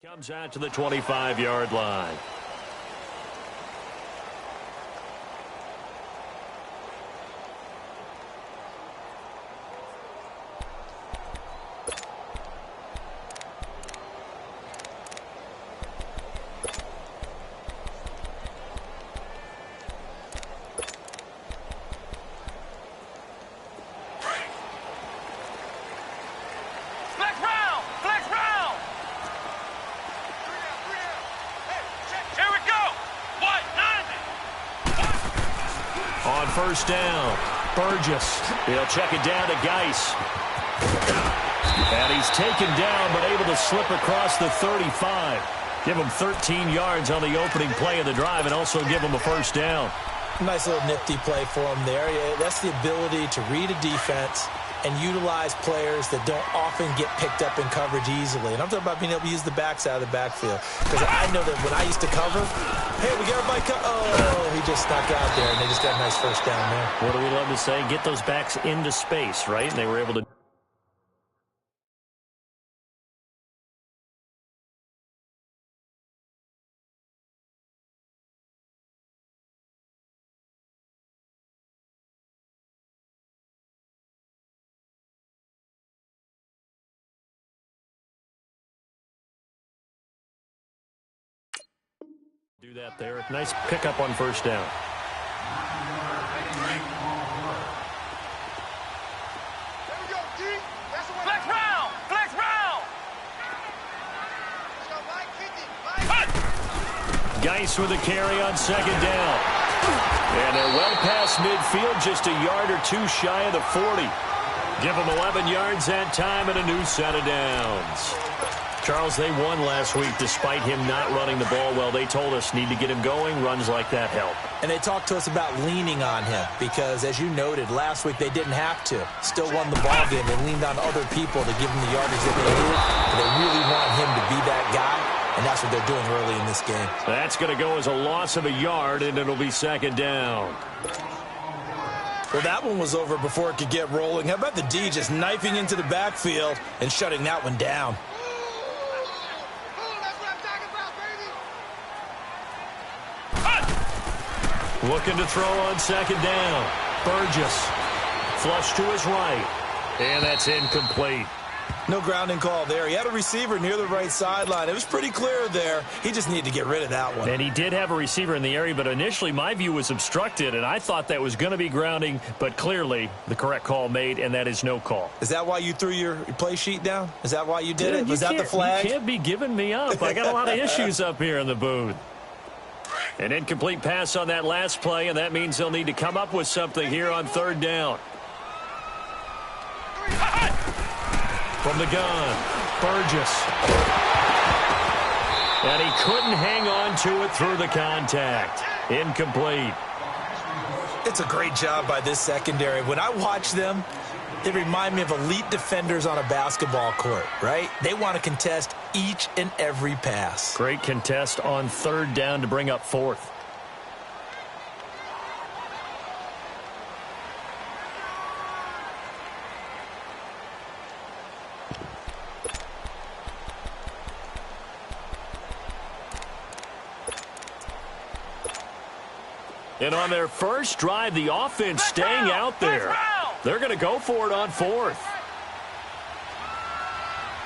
Comes out to the 25-yard line. On first down, Burgess. He'll check it down to Geis. And he's taken down, but able to slip across the 35. Give him 13 yards on the opening play of the drive and also give him a first down. Nice little nifty play for him there. Yeah, that's the ability to read a defense and utilize players that don't often get picked up in coverage easily. And I'm talking about being able to use the backs out of the backfield. Because I know that when I used to cover, hey, we got everybody oh, he just snuck out there, and they just got a nice first down there. What do we love to say? Get those backs into space, right? And they were able to. Do that there. Nice pickup on first down. Flex round! Flex round! Geis with a carry on second down. And they're well past midfield, just a yard or two shy of the 40. Give them 11 yards that time and a new set of downs. Charles, they won last week despite him not running the ball well. They told us need to get him going. Runs like that help. And they talked to us about leaning on him because, as you noted, last week they didn't have to. Still won the ball game. They leaned on other people to give him the yardage that they needed. But they really want him to be that guy, and that's what they're doing early in this game. That's going to go as a loss of a yard, and it'll be second down. Well, that one was over before it could get rolling. How about the D just knifing into the backfield and shutting that one down? Looking to throw on second down. Burgess. Flush to his right. And that's incomplete. No grounding call there. He had a receiver near the right sideline. It was pretty clear there. He just needed to get rid of that one. And he did have a receiver in the area, but initially my view was obstructed, and I thought that was going to be grounding, but clearly the correct call made, and that is no call. Is that why you threw your play sheet down? Is that why you did it? Was that the flag? You can't be giving me up. I got a lot of issues up here in the booth. An incomplete pass on that last play, and that means they'll need to come up with something here on third down. From the gun, Burgess. And he couldn't hang on to it through the contact. Incomplete. It's a great job by this secondary. When I watch them, they remind me of elite defenders on a basketball court, right? They want to contest each and every pass. Great contest on third down to bring up fourth. And on their first drive, the offense staying out there. They're going to go for it on fourth.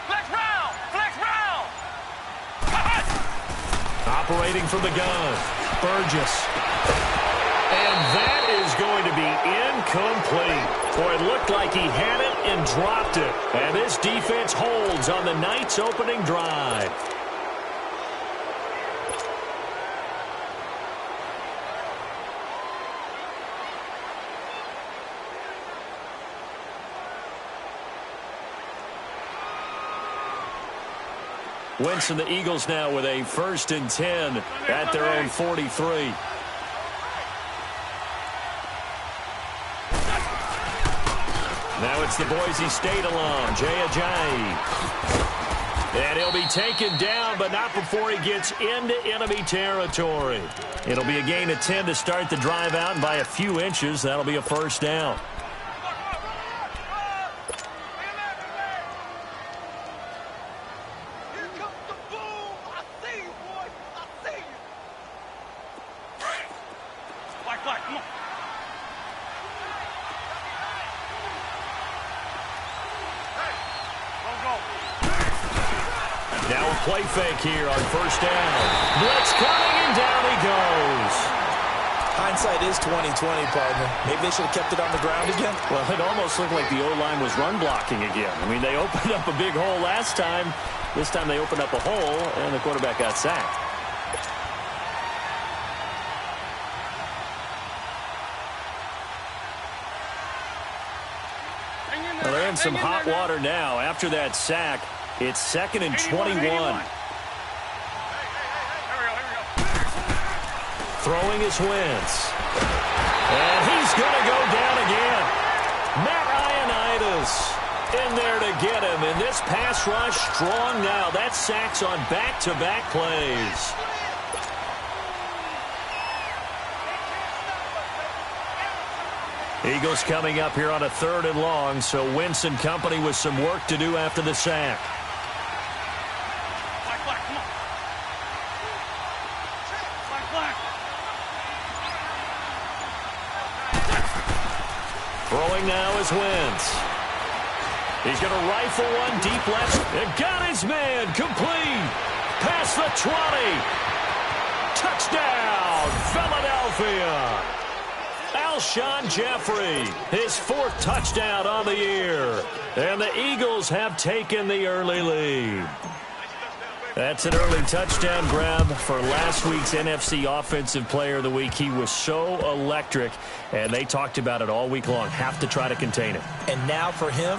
Flex round! Flex round! Operating from the gun, Burgess. And that is going to be incomplete. Boy, it looked like he had it and dropped it. And this defense holds on the night's opening drive. Wentz and the Eagles now with a 1st and 10 at their own 43. Now it's the Boise State alum, Jay Ajayi. And he'll be taken down, but not before he gets into enemy territory. It'll be a gain of 10 to start the drive out, and by a few inches, that'll be a first down. Here comes the boom! Now a play fake here on first down. Blitz coming, and down he goes. Hindsight is 20/20, partner. Maybe they should have kept it on the ground again. Well, it almost looked like the O-line was run blocking again. I mean, they opened up a big hole last time. This time they opened up a hole, and the quarterback got sacked. Well, they're in some hot water now. After that sack, it's 2nd and 21. Throwing his Wentz. And he's going to go down again. Matt Ioannidis in there to get him. And this pass rush strong now. That sacks on back-to-back plays. Eagles coming up here on a 3rd and long, so Wentz and company with some work to do after the sack. Throwing now is Wentz. He's going to rifle one deep left. And got his man complete. Past the 20. Touchdown, Philadelphia. Alshon Jeffrey, his 4th touchdown on the year. And the Eagles have taken the early lead. That's an early touchdown grab for last week's NFC Offensive Player of the Week. He was so electric, and they talked about it all week long. Have to try to contain him. And now for him,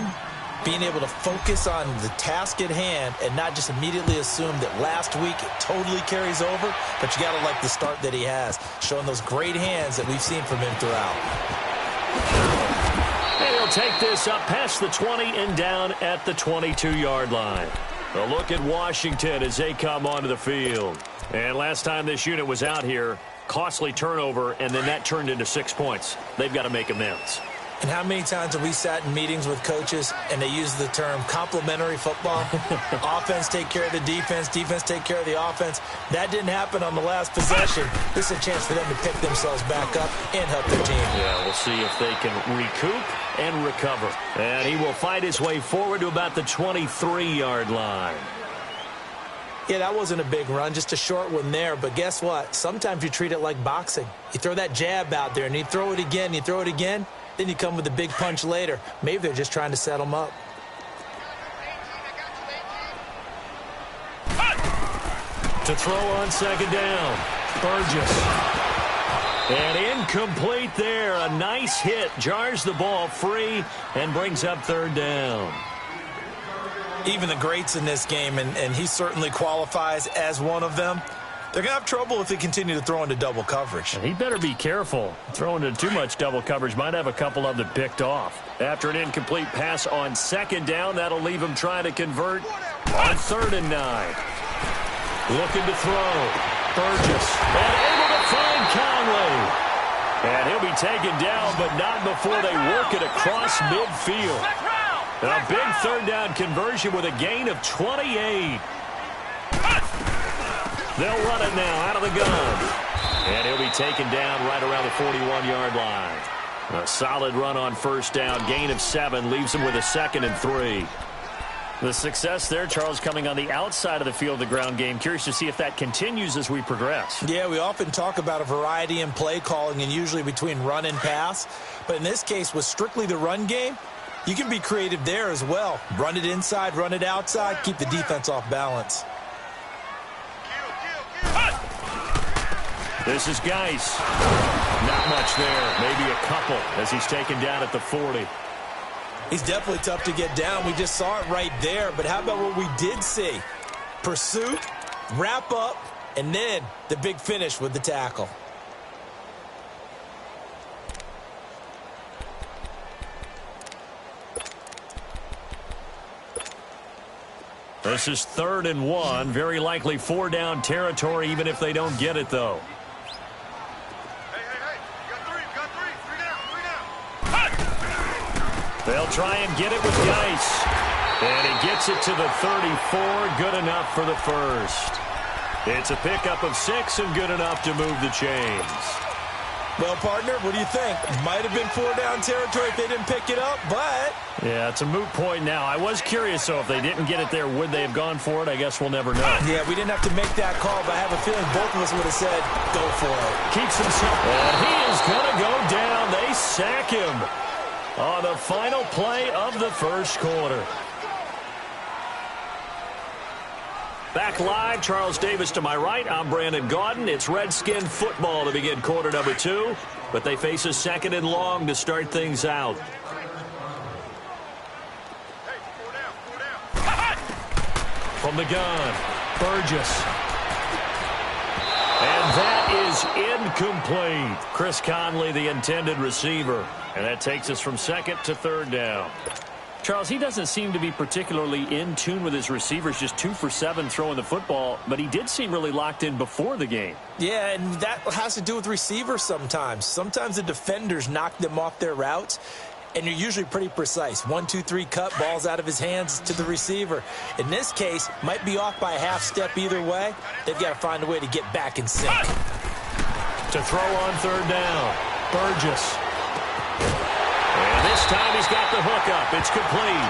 being able to focus on the task at hand and not just immediately assume that last week it totally carries over, but you got to like the start that he has, showing those great hands that we've seen from him throughout. And he'll take this up past the 20 and down at the 22-yard line. A look at Washington as they come onto the field. And last time this unit was out here, costly turnover, and then that turned into 6 points. They've got to make amends. And how many times have we sat in meetings with coaches and they use the term complementary football? Offense take care of the defense, defense take care of the offense. That didn't happen on the last possession. This is a chance for them to pick themselves back up and help their team. Yeah, we'll see if they can recoup and recover. And he will fight his way forward to about the 23-yard line. Yeah, that wasn't a big run, just a short one there. But guess what? Sometimes you treat it like boxing. You throw that jab out there, and you throw it again, you throw it again. Then you come with a big punch later. Maybe they're just trying to set them up. To throw on 2nd down, Burgess. And incomplete there. A nice hit. Jars the ball free and brings up 3rd down. Even the greats in this game, and he certainly qualifies as one of them, they're going to have trouble if they continue to throw into double coverage. He better be careful. Throwing into too much double coverage might have a couple of them picked off. After an incomplete pass on 2nd down, that'll leave him trying to convert on 3rd and 9. Looking to throw. Burgess. And able to find Conley. And he'll be taken down, but not before they work it across midfield. A big 3rd down conversion with a gain of 28. They'll run it now out of the gun. And he'll be taken down right around the 41-yard line. A solid run on 1st down. Gain of 7 leaves him with a 2nd and 3. The success there, Charles, coming on the outside of the field, the ground game. Curious to see if that continues as we progress. Yeah, we often talk about a variety in play calling and usually between run and pass. But in this case, with strictly the run game, you can be creative there as well. Run it inside, run it outside, keep the defense off balance. This is Geis. Not much there. Maybe a couple as he's taken down at the 40. He's definitely tough to get down. We just saw it right there. But how about what we did see? Pursuit, wrap up, and then the big finish with the tackle. This is 3rd and 1. Very likely 4-down territory, even if they don't get it, though. They'll try and get it with Geis. And he gets it to the 34. Good enough for the first. It's a pickup of 6 and good enough to move the chains. Well, partner, what do you think? Might have been 4-down territory if they didn't pick it up, but... Yeah, it's a moot point now. I was curious, though, if they didn't get it there, would they have gone for it? I guess we'll never know. Yeah, we didn't have to make that call, but I have a feeling both of us would have said, go for it. Keeps himself... And he is going to go down. They sack him on the final play of the first quarter. Back live, Charles Davis to my right. I'm Brandon Gaudin. It's Redskin football to begin quarter number 2, but they face a second and long to start things out. From the gun, Burgess. And that is incomplete. Chris Conley, the intended receiver. And that takes us from second to third down. Charles, he doesn't seem to be particularly in tune with his receivers, just 2 for 7 throwing the football, but he did seem really locked in before the game. Yeah, and that has to do with receivers sometimes. Sometimes the defenders knock them off their routes, and you're usually pretty precise. 1, 2, 3 cut, balls out of his hands to the receiver. In this case, might be off by a half step either way. They've got to find a way to get back in sync. To throw on third down, Burgess. And this time he's got the hook up. It's complete.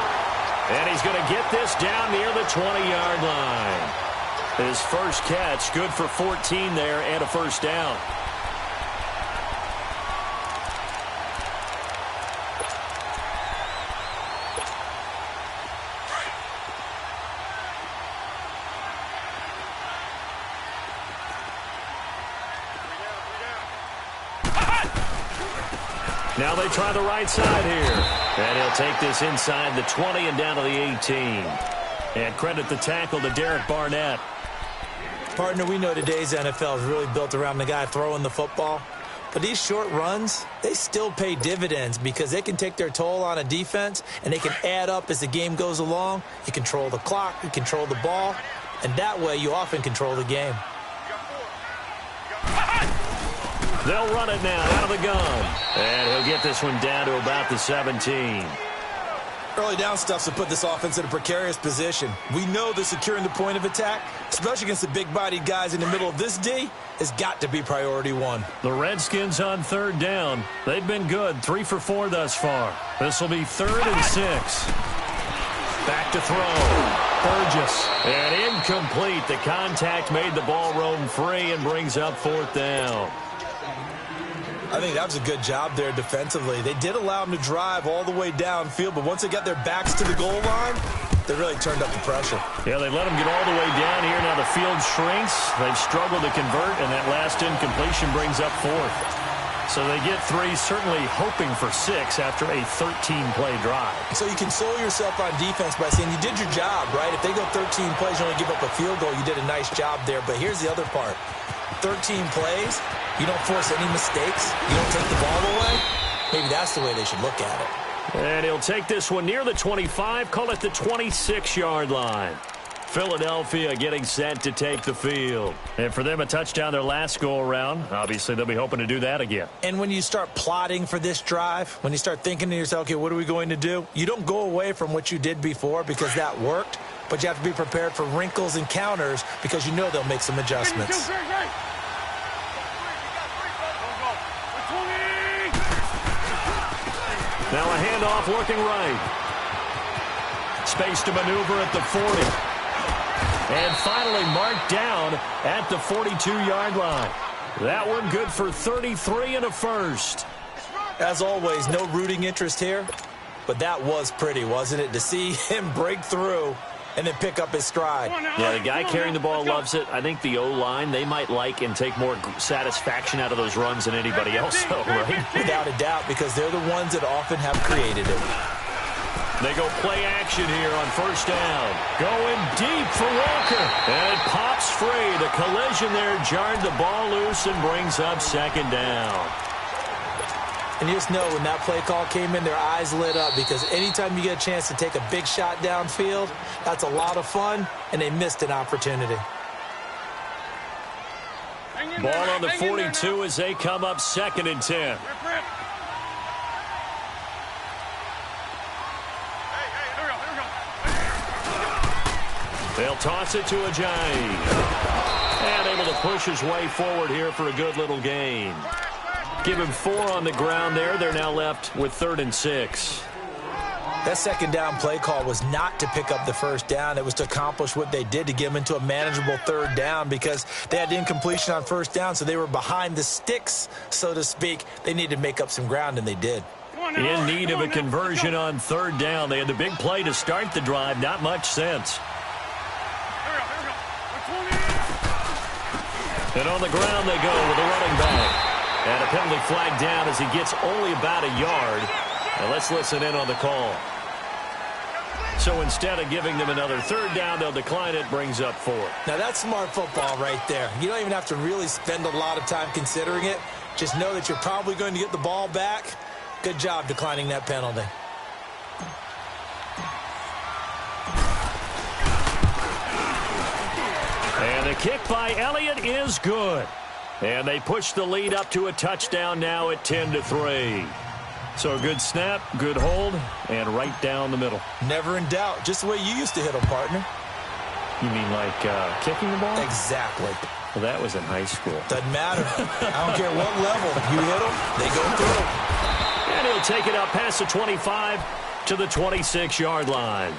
And he's going to get this down near the 20-yard line. His first catch, good for 14 there and a first down. Now they try the right side here. And he'll take this inside the 20 and down to the 18. And credit the tackle to Derek Barnett. Partner, we know today's NFL is really built around the guy throwing the football. But these short runs, they still pay dividends because they can take their toll on a defense and they can add up as the game goes along. You control the clock, you control the ball, and that way you often control the game. They'll run it now out of the gun. And he'll get this one down to about the 17. Early down stuffs will put this offense in a precarious position. We know that securing the point of attack, especially against the big-bodied guys in the middle of this D, has got to be priority 1. The Redskins on third down. They've been good, 3 for 4 thus far. This will be 3rd and 6. Back to throw. Burgess. And incomplete. The contact made the ball roam free and brings up 4th down. I think that was a good job there defensively. They did allow them to drive all the way downfield, but once they got their backs to the goal line, they really turned up the pressure. Yeah, they let them get all the way down here. Now the field shrinks. They've struggled to convert, and that last incompletion brings up 4th. So they get 3, certainly hoping for 6 after a 13-play drive. So you console yourself on defense by saying you did your job, right? If they go 13 plays, you only give up a field goal, you did a nice job there. But here's the other part. 13 plays, you don't force any mistakes, you don't take the ball away. Maybe that's the way they should look at it. And he'll take this one near the 25, call it the 26-yard line. Philadelphia getting set to take the field. And for them, a touchdown their last go-around. Obviously, they'll be hoping to do that again. And when you start plotting for this drive, when you start thinking to yourself, okay, what are we going to do? You don't go away from what you did before because that worked, but you have to be prepared for wrinkles and counters because you know they'll make some adjustments. Now a handoff working right. Space to maneuver at the 40. And finally marked down at the 42-yard line. That one good for 33 and a first. As always, no rooting interest here. But that was pretty, wasn't it? To see him break through and then pick up his stride. Yeah, the guy carrying the ball loves it. I think the O-line, they might like and take more satisfaction out of those runs than anybody else, though, right? Without a doubt, because they're the ones that often have created it. They go play action here on first down. Going deep for Walker. And it pops free. The collision there jarred the ball loose and brings up second down. And you just know when that play call came in, their eyes lit up because anytime you get a chance to take a big shot downfield, that's a lot of fun, and they missed an opportunity. Ball on the 42 as they come up 2nd and 10. They'll toss it to Ajayi. And able to push his way forward here for a good little gain. Give him 4 on the ground there. They're now left with 3rd and 6. That second down play call was not to pick up the first down. It was to accomplish what they did, to get them into a manageable 3rd down, because they had incompletion on first down, so they were behind the sticks, so to speak. They needed to make up some ground, and they did. In need of a conversion on 3rd down. They had the big play to start the drive. Not much sense. And on the ground they go with a running back. And a penalty flag down as he gets only about a yard. Now let's listen in on the call. So instead of giving them another 3rd down, they'll decline it. Brings up 4. Now that's smart football right there. You don't even have to really spend a lot of time considering it. Just know that you're probably going to get the ball back. Good job declining that penalty. And the kick by Elliott is good. And they push the lead up to a touchdown now at 10-3. So a good snap, good hold, and right down the middle. Never in doubt. Just the way you used to hit them, partner. You mean like kicking the ball? Exactly. Well, that was in high school. Doesn't matter. I don't care what level. You hit them, they go through. And he'll take it up past the 25 to the 26-yard line.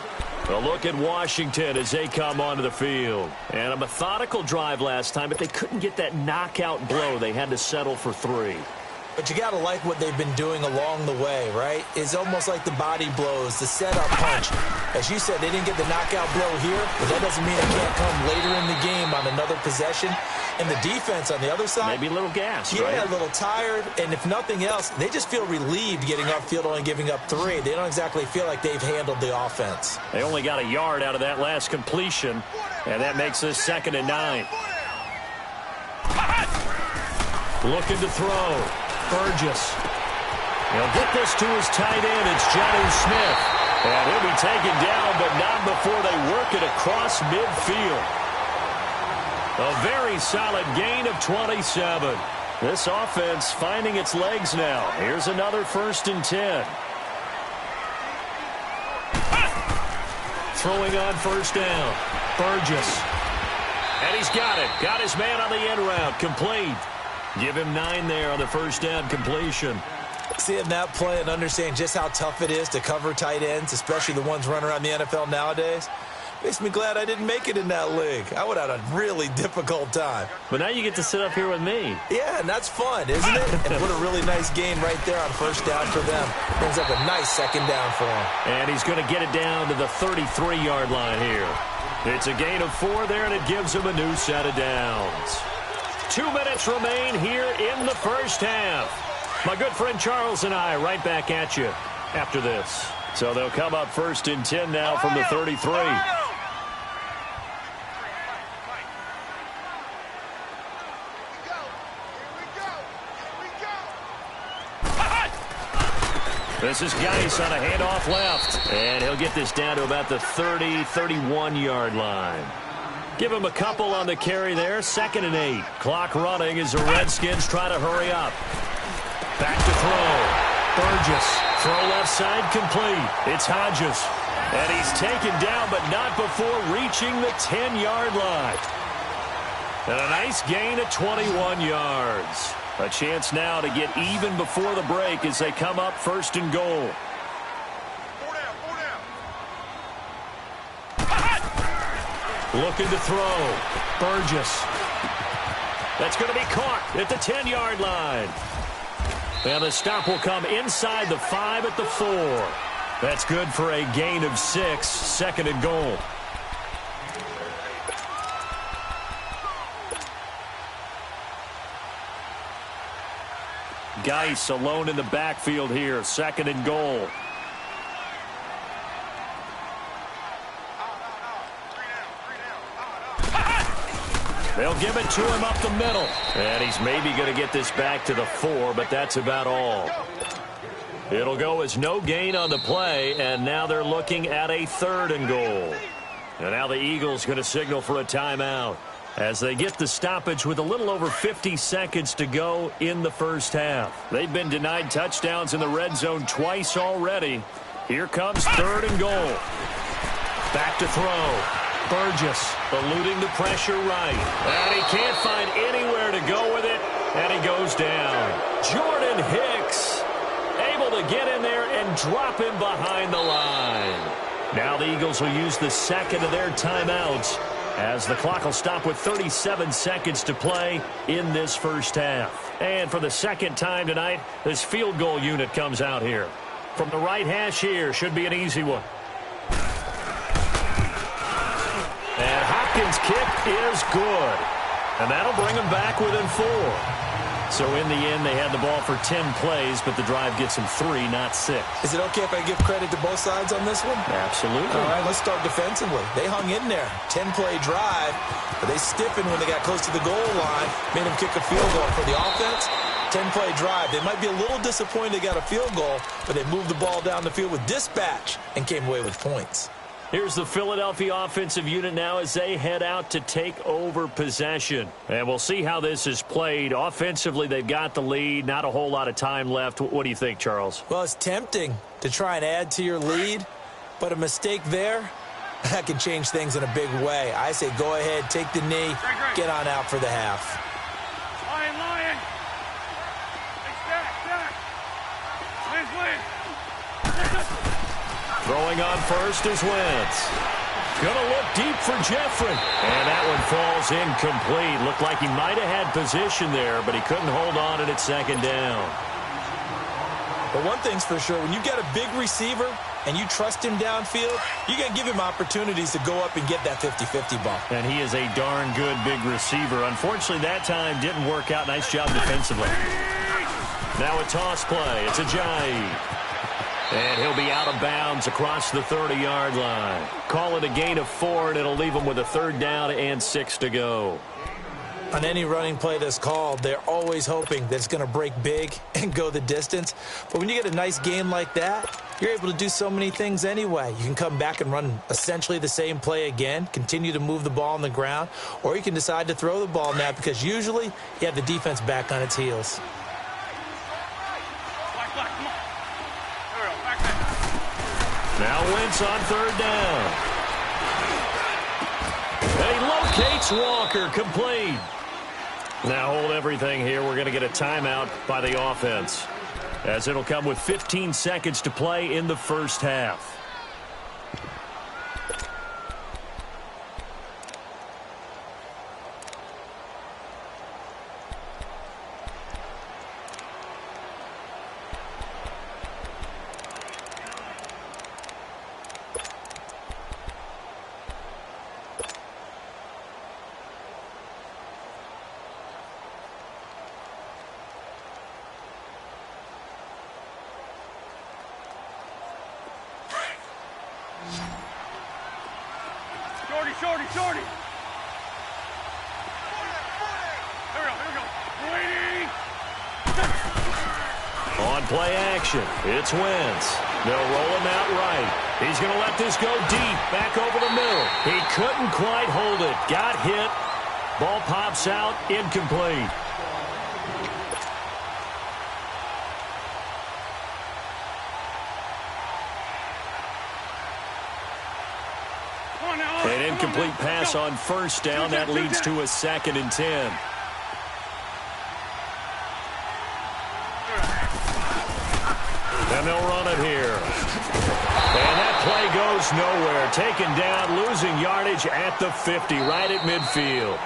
A look at Washington as they come onto the field. And a methodical drive last time, but they couldn't get that knockout blow. They had to settle for 3. But you got to like what they've been doing along the way, right? It's almost like the body blows, the setup punch. As you said, they didn't get the knockout blow here, but that doesn't mean it can't come later in the game on another possession. And the defense on the other side, maybe a little gas, yeah, right? A little tired. And if nothing else, they just feel relieved getting upfield, only giving up 3. They don't exactly feel like they've handled the offense. They only got a yard out of that last completion, and that makes this 2nd and 9. Looking to throw. Burgess. He'll get this to his tight end. It's Johnny Smith. And he'll be taken down, but not before they work it across midfield. A very solid gain of 27. This offense finding its legs now. Here's another 1st and 10. Throwing on 1st down. Burgess. And he's got it. Got his man on the end route. Complete. Give him 9 there on the 1st down completion. Seeing that play and understanding just how tough it is to cover tight ends, especially the ones running around the NFL nowadays, makes me glad I didn't make it in that league. I would have had a really difficult time. But now you get to sit up here with me. Yeah, and that's fun, isn't it? And what a really nice gain right there on 1st down for them. Brings up a nice 2nd down for him. And he's going to get it down to the 33-yard line here. It's a gain of 4 there, and it gives him a new set of downs. 2 minutes remain here in the 1st half. My good friend Charles and I right back at you after this. So they'll come up 1st and 10 now from the 33. This is Geis on a handoff left. And he'll get this down to about the 30, 31-yard line. Give him a couple on the carry there. 2nd and 8. Clock running as the Redskins try to hurry up. Back to throw. Burgess. Throw left side complete. It's Hodges. And he's taken down, but not before reaching the 10-yard line. And a nice gain of 21 yards. A chance now to get even before the break as they come up 1st and goal. Looking to throw. Burgess. That's going to be caught at the 10-yard line. And the stop will come inside the 5 at the 4. That's good for a gain of 6. 2nd and goal. Geis alone in the backfield here. 2nd and goal. They'll give it to him up the middle. And he's maybe going to get this back to the 4, but that's about all. It'll go as no gain on the play, and now they're looking at a 3rd and goal. And now the Eagles going to signal for a timeout as they get the stoppage with a little over 50 seconds to go in the 1st half. They've been denied touchdowns in the red zone twice already. Here comes 3rd and goal. Back to throw. Burgess eluding the pressure right. And he can't find anywhere to go with it, and he goes down. Jordan Hicks able to get in there and drop him behind the line. Now the Eagles will use the second of their timeouts as the clock will stop with 37 seconds to play in this first half. And for the second time tonight, this field goal unit comes out here. From the right hash here, should be an easy one. And Hopkins' kick is good. And that'll bring them back within 4. So in the end, they had the ball for 10 plays, but the drive gets them 3, not 6. Is it okay if I give credit to both sides on this one? Absolutely. All right, let's start defensively. They hung in there. 10-play drive, but they stiffened when they got close to the goal line, made them kick a field goal. For the offense, 10-play drive. They might be a little disappointed they got a field goal, but they moved the ball down the field with dispatch and came away with points. Here's the Philadelphia offensive unit now as they head out to take over possession. And we'll see how this is played. Offensively, they've got the lead. Not a whole lot of time left. What do you think, Charles? Well, it's tempting to try and add to your lead, but a mistake there, that can change things in a big way. I say go ahead, take the knee, get on out for the half. Lion. Hey, stack. Wins. Throwing on first is Wentz. Gonna look deep for Jeffrey. And that one falls incomplete. Looked like he might have had position there, but he couldn't hold on at second down. But one thing's for sure, when you got a big receiver and you trust him downfield, you got to give him opportunities to go up and get that 50-50 ball. And he is a darn good big receiver. Unfortunately, that time didn't work out. Nice job defensively. Now a toss play. It's Ajayi. And he'll be out of bounds across the 30-yard line. Call it a gain of 4, and it'll leave him with a 3rd down and 6 to go. On any running play that's called, they're always hoping that it's going to break big and go the distance. But when you get a nice game like that, you're able to do so many things anyway. You can come back and run essentially the same play again, continue to move the ball on the ground, or you can decide to throw the ball now because usually you have the defense back on its heels. Now Wentz on 3rd down. And he locates Walker, complete. Now hold everything here. We're going to get a timeout by the offense, as it'll come with 15 seconds to play in the first half. Shorty. Here we go. Waiting. On play action, it's Wentz. They'll roll him out right. He's going to let this go deep, back over the middle. He couldn't quite hold it. Got hit. Ball pops out, incomplete. An incomplete pass on 1st down. That leads to a 2nd and 10. And they'll run it here. And that play goes nowhere. Taken down, losing yardage at the 50, right at midfield.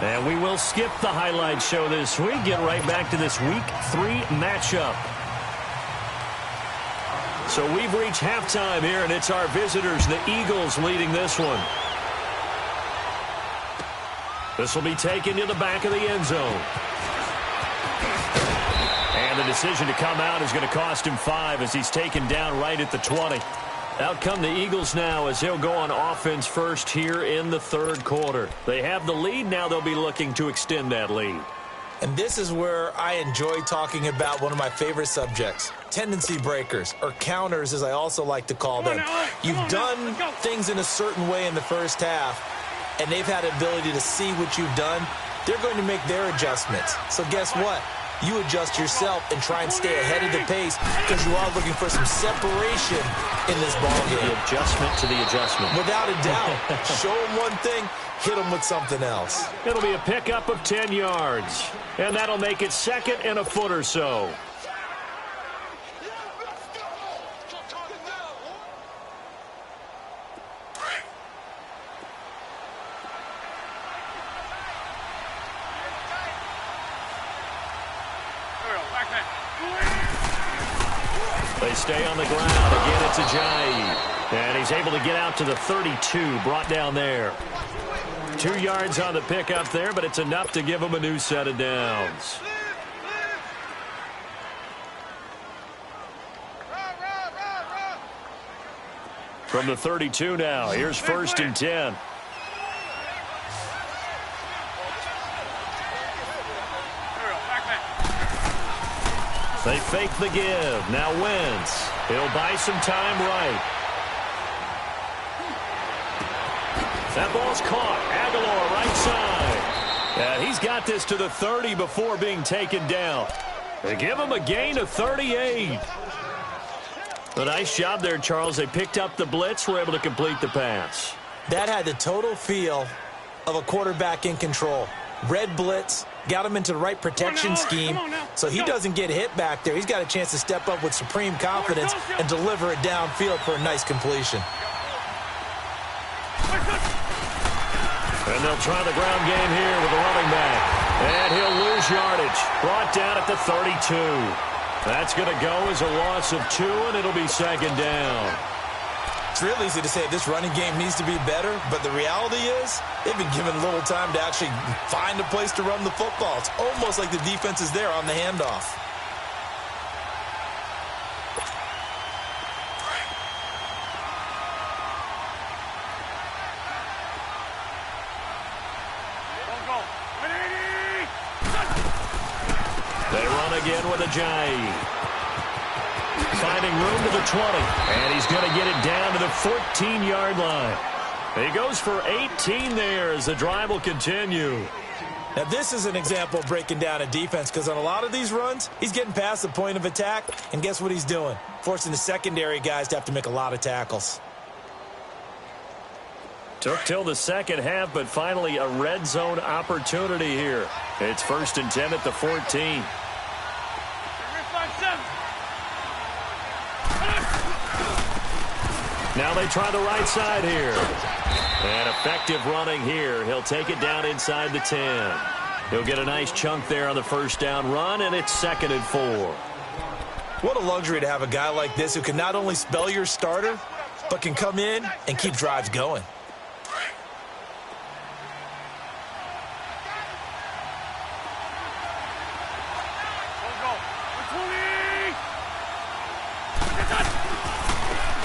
And we will skip the highlight show this week. Get right back to this Week 3 matchup. So we've reached halftime here, and it's our visitors, the Eagles, leading this one. This will be taken to the back of the end zone. And the decision to come out is going to cost him 5 as he's taken down right at the 20. Out come the Eagles now as they'll go on offense first here in the 3rd quarter. They have the lead. Now they'll be looking to extend that lead. And this is where I enjoy talking about one of my favorite subjects, tendency breakers, or counters as I also like to call them. You've done things in a certain way in the first half, and they've had the ability to see what you've done. They're going to make their adjustments. So guess what? you adjust yourself and try and stay ahead of the pace because you are looking for some separation in this ball game. The adjustment to the adjustment. Without a doubt. Show them one thing, hit them with something else. It'll be a pickup of 10 yards, and that'll make it second and a foot or so. They stay on the ground. Again, it's Ajayi. And he's able to get out to the 32, brought down there. 2 yards on the pickup there, but it's enough to give him a new set of downs. From the 32 now, here's 1st and 10. They fake the give. Now Wentz. He'll buy some time right. That ball's caught. Aguilar right side. And he's got this to the 30 before being taken down. They give him a gain of 38. A nice job there, Charles. They picked up the blitz, were able to complete the pass. That had the total feel of a quarterback in control. Red blitz, got him into the right protection scheme, so he doesn't get hit back there. He's got a chance to step up with supreme confidence and deliver it downfield for a nice completion. And they'll try the ground game here with the running back. And he'll lose yardage. Brought down at the 32. That's going to go as a loss of 2, and it'll be 2nd down. It's real easy to say this running game needs to be better, but the reality is they've been given little time to actually find a place to run the football. It's almost like the defense is there on the handoff. They run again with Ajayi. Finding room to the 20, and he's going to get it down to the 14-yard line. He goes for 18 there as the drive will continue. Now, this is an example of breaking down a defense because on a lot of these runs, he's getting past the point of attack, and guess what he's doing? Forcing the secondary guys to have to make a lot of tackles. Took till the second half, but finally a red zone opportunity here. It's 1st and 10 at the 14. Now they try the right side here. And effective running here. He'll take it down inside the 10. He'll get a nice chunk there on the 1st down run, and it's 2nd and 4. What a luxury to have a guy like this who can not only spell your starter, but can come in and keep drives going.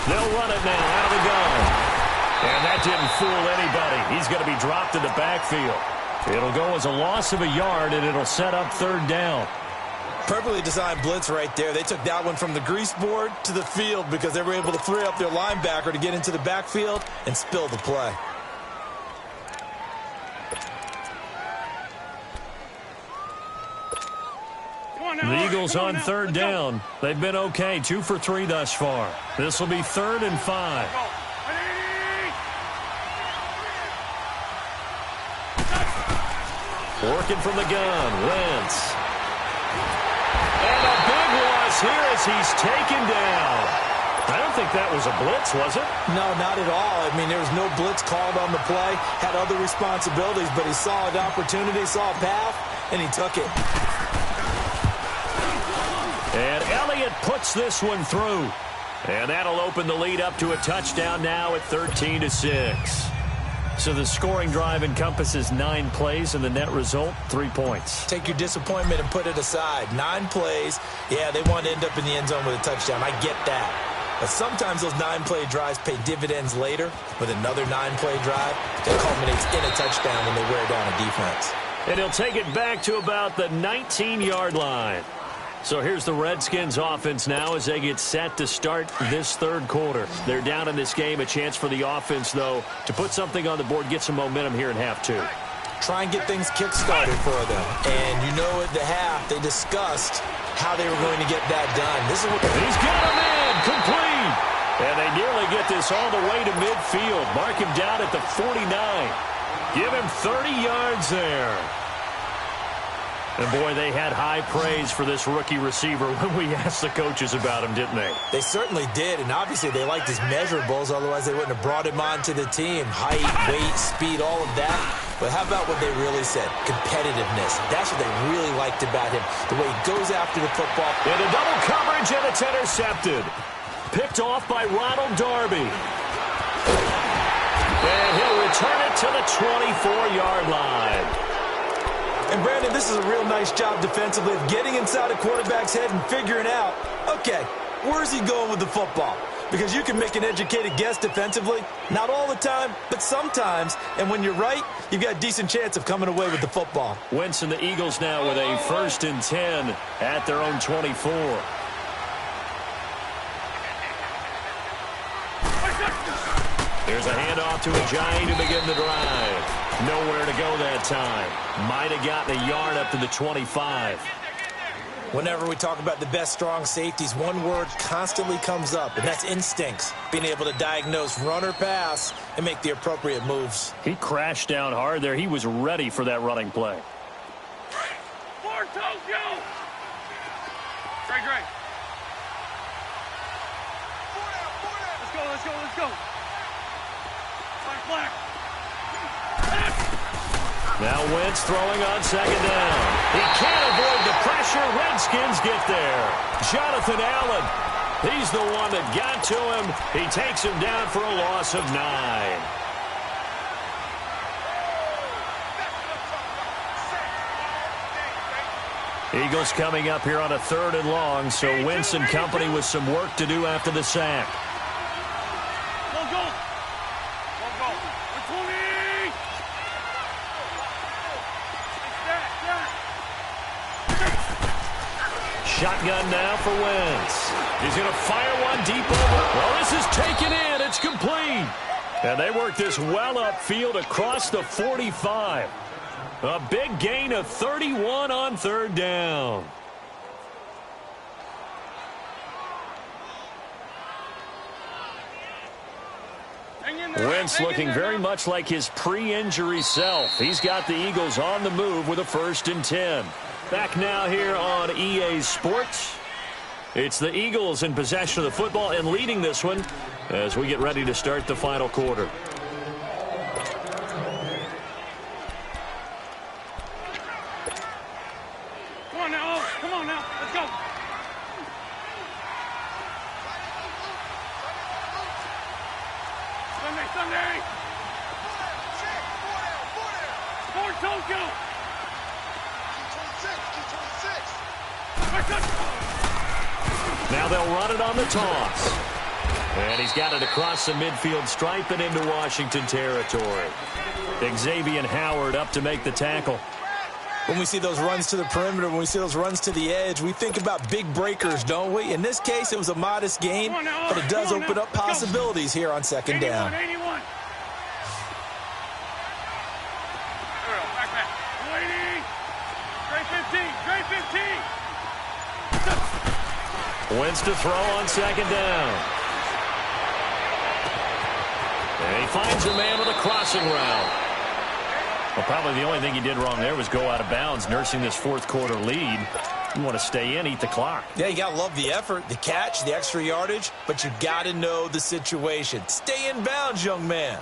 They'll run it now out of the gun. And that didn't fool anybody. He's going to be dropped in the backfield. It'll go as a loss of a yard, and it'll set up 3rd down. Perfectly designed blitz right there. They took that one from the grease board to the field because they were able to free up their linebacker to get into the backfield and spill the play. The Eagles on 3rd down. They've been okay, 2 for 3 thus far. This will be 3rd and 5. Working from the gun, Wentz. And a big loss here as he's taken down. I don't think that was a blitz, was it? No, not at all. I mean, there was no blitz called on the play. Had other responsibilities, but he saw an opportunity, saw a path, and he took it. And Elliott puts this one through. And that'll open the lead up to a touchdown now at 13-6. So the scoring drive encompasses 9 plays, and the net result, 3 points. Take your disappointment and put it aside. 9 plays. Yeah, they want to end up in the end zone with a touchdown. I get that. But sometimes those 9-play drives pay dividends later with another 9-play drive that culminates in a touchdown when they wear down a defense. And he'll take it back to about the 19-yard line. So here's the Redskins offense now as they get set to start this 3rd quarter. They're down in this game. A chance for the offense, though, to put something on the board, get some momentum here in half 2. try and get things kick-started for them. And you know at the half, they discussed how they were going to get that done. This is what he's got him in, complete. And they nearly get this all the way to midfield. Mark him down at the 49. Give him 30 yards there. And, boy, they had high praise for this rookie receiver when we asked the coaches about him, didn't they? They certainly did, and obviously they liked his measurables. Otherwise, they wouldn't have brought him onto the team. Height, weight, speed, all of that. But how about what they really said? Competitiveness. That's what they really liked about him. The way he goes after the football. Into double coverage, and it's intercepted. Picked off by Ronald Darby. And he'll return it to the 24-yard line. And, Brandon, this is a real nice job defensively of getting inside a quarterback's head and figuring out, okay, where's he going with the football? Because you can make an educated guess defensively. Not all the time, but sometimes. And when you're right, you've got a decent chance of coming away with the football. Wentz and the Eagles now with a 1st and 10 at their own 24. There's a handoff to Ajayi to begin the drive. Nowhere to go that time. Might have gotten a yard up to the 25. Whenever we talk about the best strong safeties, one word constantly comes up, and that's instincts. Being able to diagnose run or pass and make the appropriate moves. He crashed down hard there. He was ready for that running play. For Tokyo! Dre. Let's go. Black. Now Wentz throwing on 2nd down. He can't avoid the pressure. Redskins get there. Jonathan Allen, he's the one that got to him. He takes him down for a loss of 9. Eagles coming up here on a 3rd and long, so Wentz and company with some work to do after the sack. Go. Shotgun now for Wentz. He's going to fire one deep over. Well, this is taken in. It's complete. And they work this well upfield across the 45. A big gain of 31 on 3rd down. Wentz looking very much like his pre-injury self. He's got the Eagles on the move with a 1st and 10. Back now here on EA Sports. It's the Eagles in possession of the football and leading this one as we get ready to start the final quarter. Come on now. Let's go. Sunday. For Tokyo. Now they'll run it on the toss. And he's got it across the midfield stripe and into Washington territory. Xavier Howard up to make the tackle. When we see those runs to the perimeter, when we see those runs to the edge, we think about big breakers, don't we? In this case, it was a modest gain, but it does open up possibilities here on 2nd down. 81. Back. Waiting. Trey 15. Wentz to throw on 2nd down. And he finds a man with a crossing route. Well, probably the only thing he did wrong there was go out of bounds, nursing this 4th quarter lead. You want to stay in, eat the clock. Yeah, you got to love the effort, the catch, the extra yardage, but you got to know the situation. Stay in bounds, young man.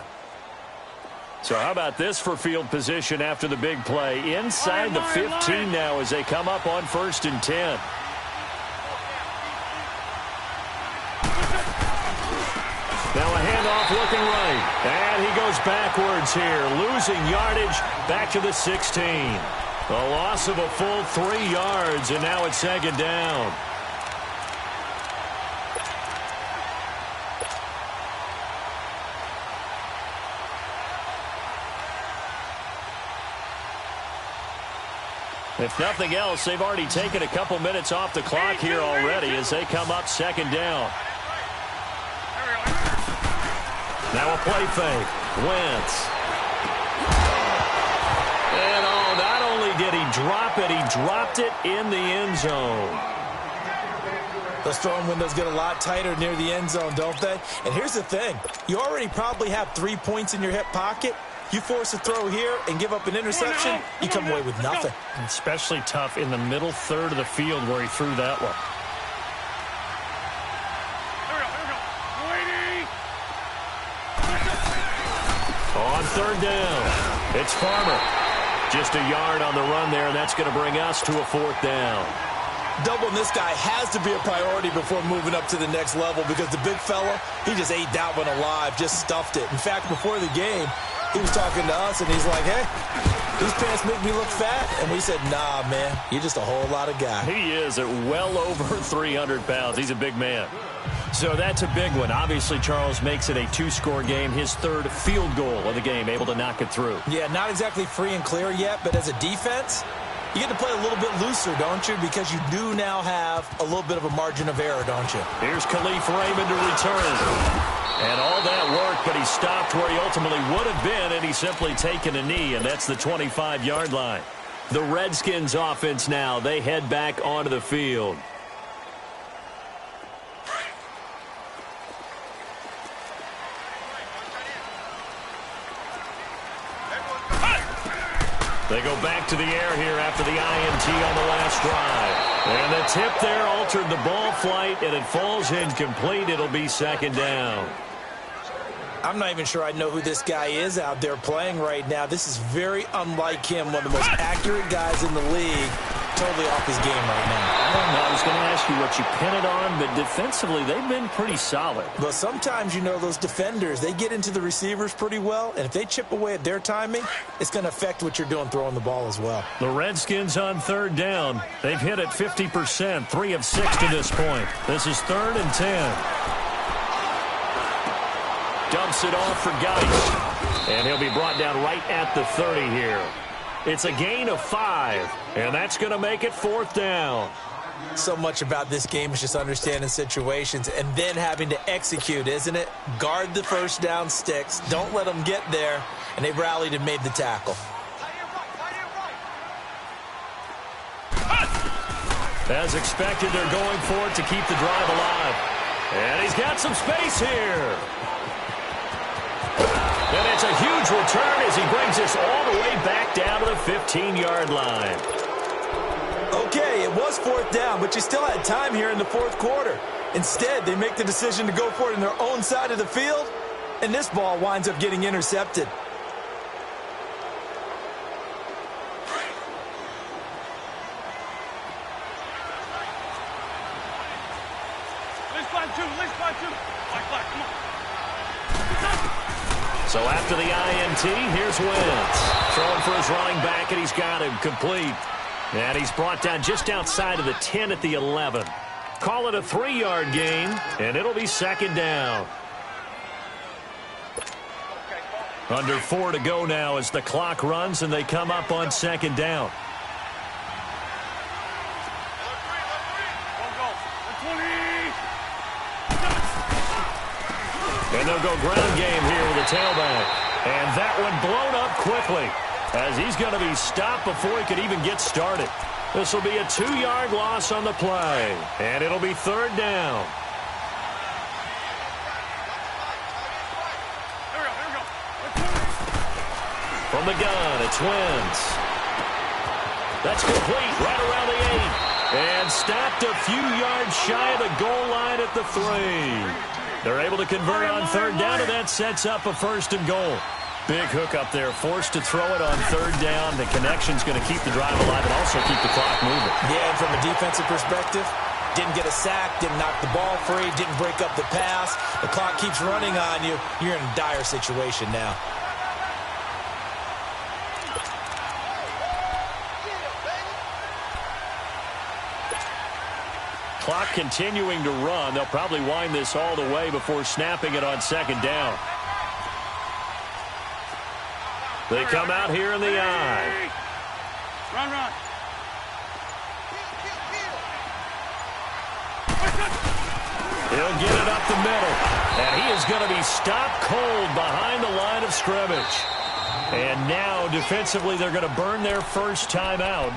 So how about this for field position after the big play? Inside the 15 now as they come up on 1st and 10. Now a handoff looking right. And he goes backwards here, losing yardage back to the 16. A loss of a full 3 yards, and now it's 2nd down. If nothing else, they've already taken a couple minutes off the clock here already as they come up 2nd down. Now a play fake. Wentz. dropped it in the end zone. Those throwing windows get a lot tighter near the end zone, don't they? And here's the thing. You already probably have 3 points in your hip pocket. You force a throw here and give up an interception, you come away with nothing. Especially tough in the middle third of the field where he threw that one. On third down, it's Farmer. Just a yard on the run there, and that's going to bring us to a fourth down. Doubling this guy has to be a priority before moving up to the next level because the big fella, he just ate that one alive, just stuffed it. In fact, before the game, he was talking to us, and he's like, hey, these pants make me look fat. And we said, nah, man, you're just a whole lot of guy. He is at well over 300 pounds. He's a big man. So that's a big one. Obviously, Charles makes it a 2-score game, his third field goal of the game, able to knock it through. Yeah, not exactly free and clear yet, but as a defense, you get to play a little bit looser, don't you? Because you do now have a little bit of a margin of error, don't you? Here's Khalif Raymond to return. And all that work, but he stopped where he ultimately would have been, and he's simply taken a knee, and that's the 25-yard line. The Redskins offense now, they head back onto the field. They go back to the air here after the INT on the last drive. And the tip there altered the ball flight, and it falls incomplete. It'll be second down. I'm not even sure I know who this guy is out there playing right now. This is very unlike him, one of the most accurate guys in the league. Totally off his game right now. I don't know. I was going to ask you what you pin it on, but defensively, they've been pretty solid. But sometimes, you know, those defenders, they get into the receivers pretty well, and if they chip away at their timing, it's going to affect what you're doing throwing the ball as well. The Redskins on third down. They've hit it 50%, 3 of 6 to this point. This is 3rd and 10. Dumps it off for Geist, and he'll be brought down right at the 30 here. It's a gain of 5, and that's going to make it 4th down. So much about this game is just understanding situations and then having to execute, isn't it? Guard the first down sticks. Don't let them get there, and they rallied and made the tackle. As expected, they're going for it to keep the drive alive. And he's got some space here. And it's a huge return as he brings us all the way back down to the 15-yard line. Okay, it was 4th down, but you still had time here in the 4th quarter. Instead, they make the decision to go for it in their own side of the field, and this ball winds up getting intercepted. So after the INT, here's Wentz. Throwing for his running back, and he's got him complete. And he's brought down just outside of the 10 at the 11. Call it a 3-yard gain, and it'll be second down. Under 4 to go now as the clock runs, and they come up on second down. And they'll go ground game here with a tailback. And that one blown up quickly as he's going to be stopped before he could even get started. This will be a 2-yard loss on the play. And it'll be 3rd down. From the gun, it's Wentz. That's complete right around the 8. And stopped a few yards shy of the goal line at the 3. They're able to convert on 3rd down, and that sets up a 1st and goal. Big hook up there, forced to throw it on 3rd down. The connection's going to keep the drive alive and also keep the clock moving. Yeah, and from a defensive perspective, didn't get a sack, didn't knock the ball free, didn't break up the pass. The clock keeps running on you. You're in a dire situation now. Clock continuing to run. They'll probably wind this all the way before snapping it on 2nd down. They come out here in the eye. Run. He'll get it up the middle. And he is going to be stopped cold behind the line of scrimmage. And now, defensively, they're going to burn their first timeout.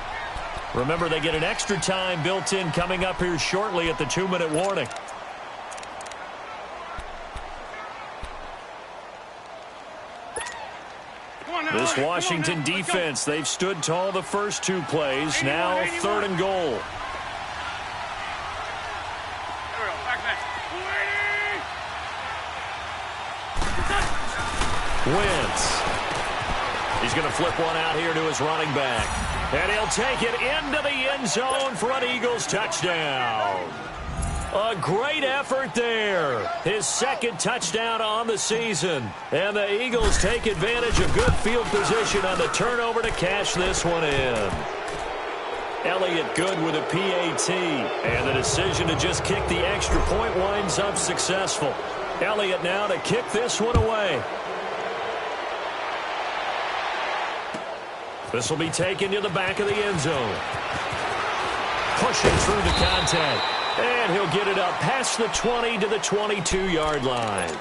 Remember, they get an extra time built in coming up here shortly at the 2-minute warning. This Washington defense, they've stood tall the first 2 plays. Now 3rd and goal. Wentz. He's going to flip one out here to his running back. And he'll take it into the end zone for an Eagles touchdown. A great effort there. His 2nd touchdown on the season. And the Eagles take advantage of good field position on the turnover to cash this one in. Elliott good with a PAT. And the decision to just kick the extra point winds up successful. Elliott now to kick this one away. This will be taken to the back of the end zone. Pushing through the contact. And he'll get it up past the 20 to the 22-yard line.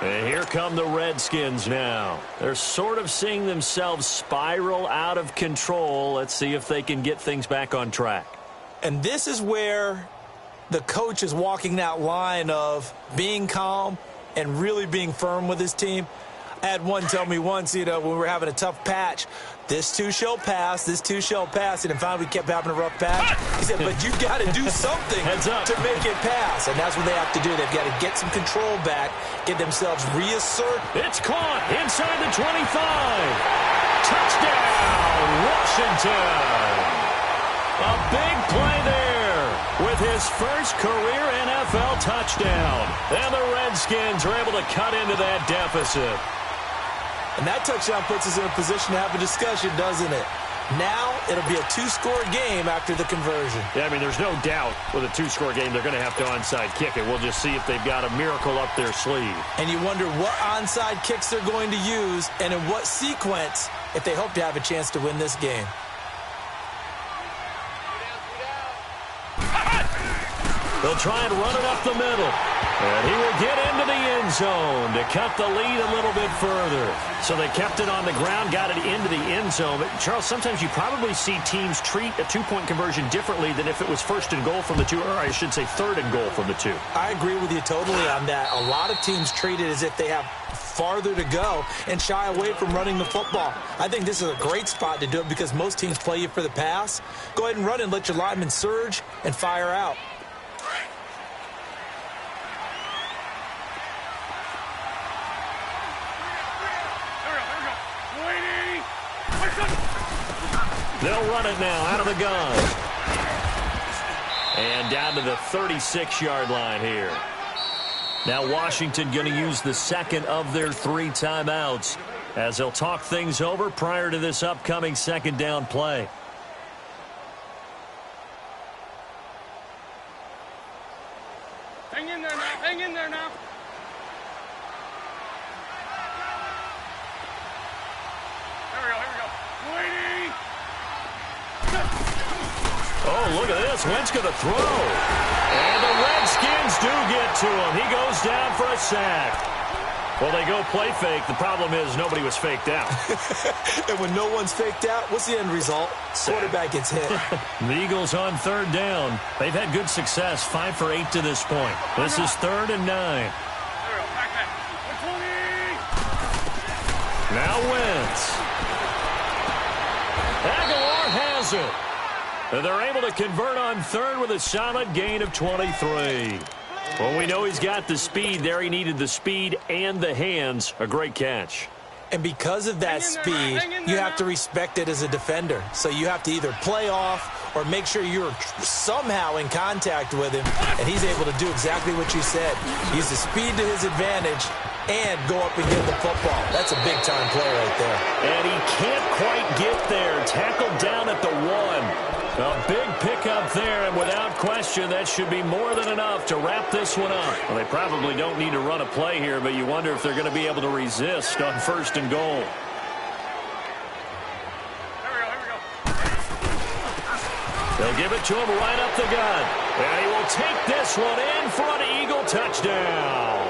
And here come the Redskins now. They're sort of seeing themselves spiral out of control. Let's see if they can get things back on track. And this is where the coach is walking that line of being calm and really being firm with his team. I had one tell me once, when we were having a tough patch, this too shall pass, this too shall pass. And finally we kept having a rough patch. He said, but you've got to do something to make it pass. And that's what they have to do. They've got to get some control back, get themselves reassert. It's caught inside the 25. Touchdown, Washington. A big play there with his first career NFL touchdown. And the Redskins are able to cut into that deficit. And that touchdown puts us in a position to have a discussion, doesn't it? Now it'll be a 2-score game after the conversion. Yeah, I mean, there's no doubt with a 2-score game they're going to have to onside kick it. We'll just see if they've got a miracle up their sleeve. And you wonder what onside kicks they're going to use and in what sequence if they hope to have a chance to win this game. They'll try and run it up the middle. And he will get into the end zone to cut the lead a little bit further. So they kept it on the ground, got it into the end zone. But, Charles, sometimes you probably see teams treat a 2-point conversion differently than if it was 1st and goal from the 2, or I should say 3rd and goal from the 2. I agree with you totally on that. A lot of teams treat it as if they have farther to go and shy away from running the football. I think this is a great spot to do it because most teams play you for the pass. Go ahead and run and let your linemen surge and fire out. They'll run it now out of the gun. And down to the 36-yard line here. Now Washington going to use the 2nd of their 3 timeouts as they'll talk things over prior to this upcoming 2nd down play. Hang in there now. Hang in there now. Here we go. Waiting. Oh, look at this. Wentz going to throw. And the Redskins do get to him. He goes down for a sack. Well, they go play fake. The problem is nobody was faked out. And when no one's faked out, what's the end result? Quarterback gets hit. The Eagles on 3rd down. They've had good success, 5 for 8 to this point. This is 3rd and 9. Now Wentz. Aguilar has it. And they're able to convert on 3rd with a solid gain of 23. Well, we know he's got the speed there. He needed the speed and the hands. A great catch. And because of that speed, you have to respect it as a defender. So you have to either play off or make sure you're somehow in contact with him. And he's able to do exactly what you said. Use the speed to his advantage and go up and get the football. That's a big-time play right there. And he can't quite get there. Tackled down at the 1. A big pickup there, and without question, that should be more than enough to wrap this one up. Well, they probably don't need to run a play here, but you wonder if they're going to be able to resist on 1st and goal. Here we go. They'll give it to him right up the gut. And he will take this one in for an Eagle touchdown.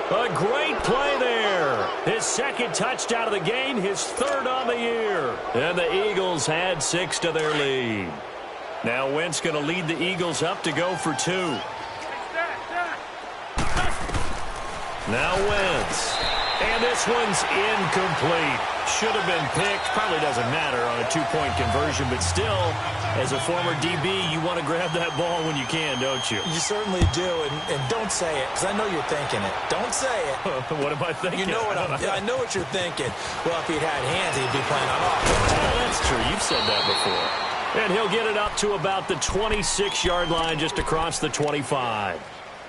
A great play there. His second touchdown of the game, his third on the year. And the Eagles add 6 to their lead. Now Wentz going to lead the Eagles up to go for 2. Now Wentz. And this one's incomplete. Should have been picked. Probably doesn't matter on a 2-point conversion, but still, as a former DB, you want to grab that ball when you can, don't you? You certainly do, and don't say it, because I know you're thinking it. Don't say it. What am I thinking? You know what I know what you're thinking. Well, if he'd had hands, he'd be playing on offense. Oh, that's true. You've said that before. And he'll get it up to about the 26-yard line, just across the 25.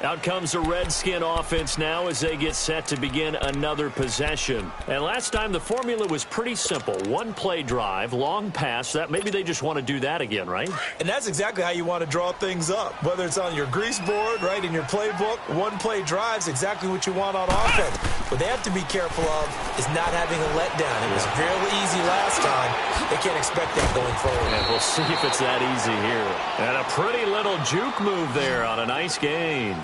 Out comes the Redskin offense now as they get set to begin another possession. And last time the formula was pretty simple. One-play drive, long pass. That maybe they just want to do that again, right? And that's exactly how you want to draw things up. Whether it's on your grease board, right, in your playbook, one-play drive's exactly what you want on offense. What they have to be careful of is not having a letdown. It was fairly easy last time. They can't expect that going forward. And we'll see if it's that easy here. And a pretty little juke move there on a nice gain.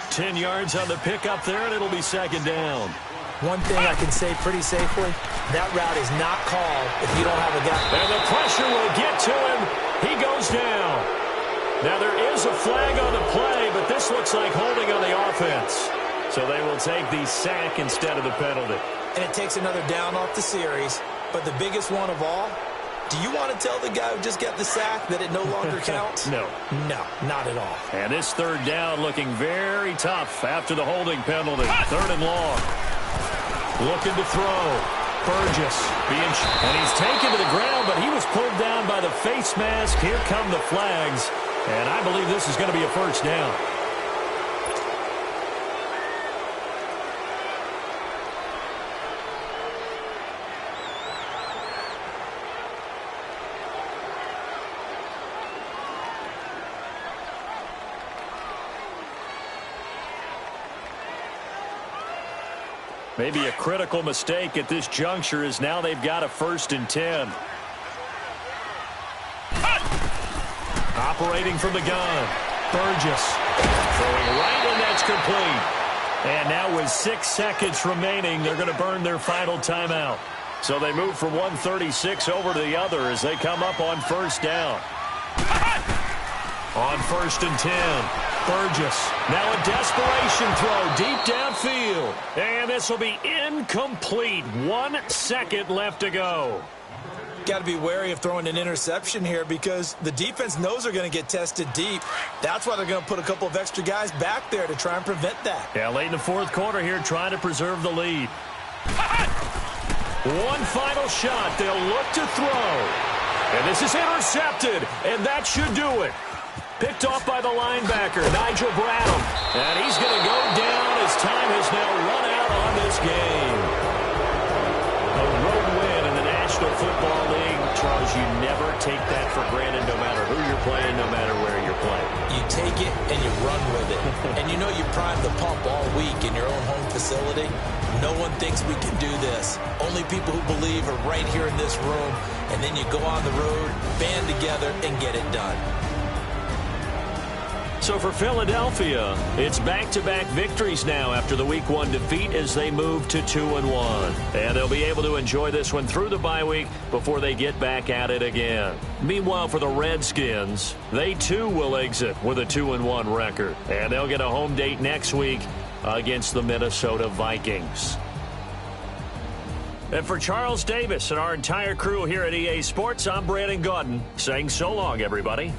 10 yards on the pickup there, and it'll be second down. One thing I can say pretty safely, that route is not called if you don't have a guy. And the pressure will get to him. He goes down. Now there is a flag on the play, but this looks like holding on the offense. So they will take the sack instead of the penalty. And it takes another down off the series. But the biggest one of all, do you want to tell the guy who just got the sack that it no longer counts? No. No, not at all. And this third down looking very tough after the holding penalty. Third and long. Looking to throw. Burgess. And he's taken to the ground, but he was pulled down by the face mask. Here come the flags. And I believe this is going to be a first down. Maybe a critical mistake at this juncture is now they've got a 1st and 10. Operating from the gun. Burgess. Throwing right, and that's complete. And now with 6 seconds remaining, they're going to burn their final timeout. So they move from 136 over to the other as they come up on first down. On 1st and 10. Burgess. Now a desperation throw deep downfield. And this will be incomplete. 1 second left to go. Got to be wary of throwing an interception here because the defense knows they're going to get tested deep. That's why they're going to put a couple of extra guys back there to try and prevent that. Yeah, late in the 4th quarter here trying to preserve the lead. One final shot. They'll look to throw. And this is intercepted. And that should do it. Picked off by the linebacker, Nigel Bradham. And he's going to go down as time has now run out on this game. A road win in the National Football League. Charles, you never take that for granted no matter who you're playing, no matter where you're playing. You take it and you run with it. And you know you prime the pump all week in your own home facility. No one thinks we can do this. Only people who believe are right here in this room. And then you go on the road, band together, and get it done. So for Philadelphia, it's back-to-back victories now after the Week 1 defeat as they move to 2-1. And they'll be able to enjoy this one through the bye week before they get back at it again. Meanwhile, for the Redskins, they too will exit with a 2-1 record. And they'll get a home date next week against the Minnesota Vikings. And for Charles Davis and our entire crew here at EA Sports, I'm Brandon Gaudin saying so long, everybody.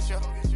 get you.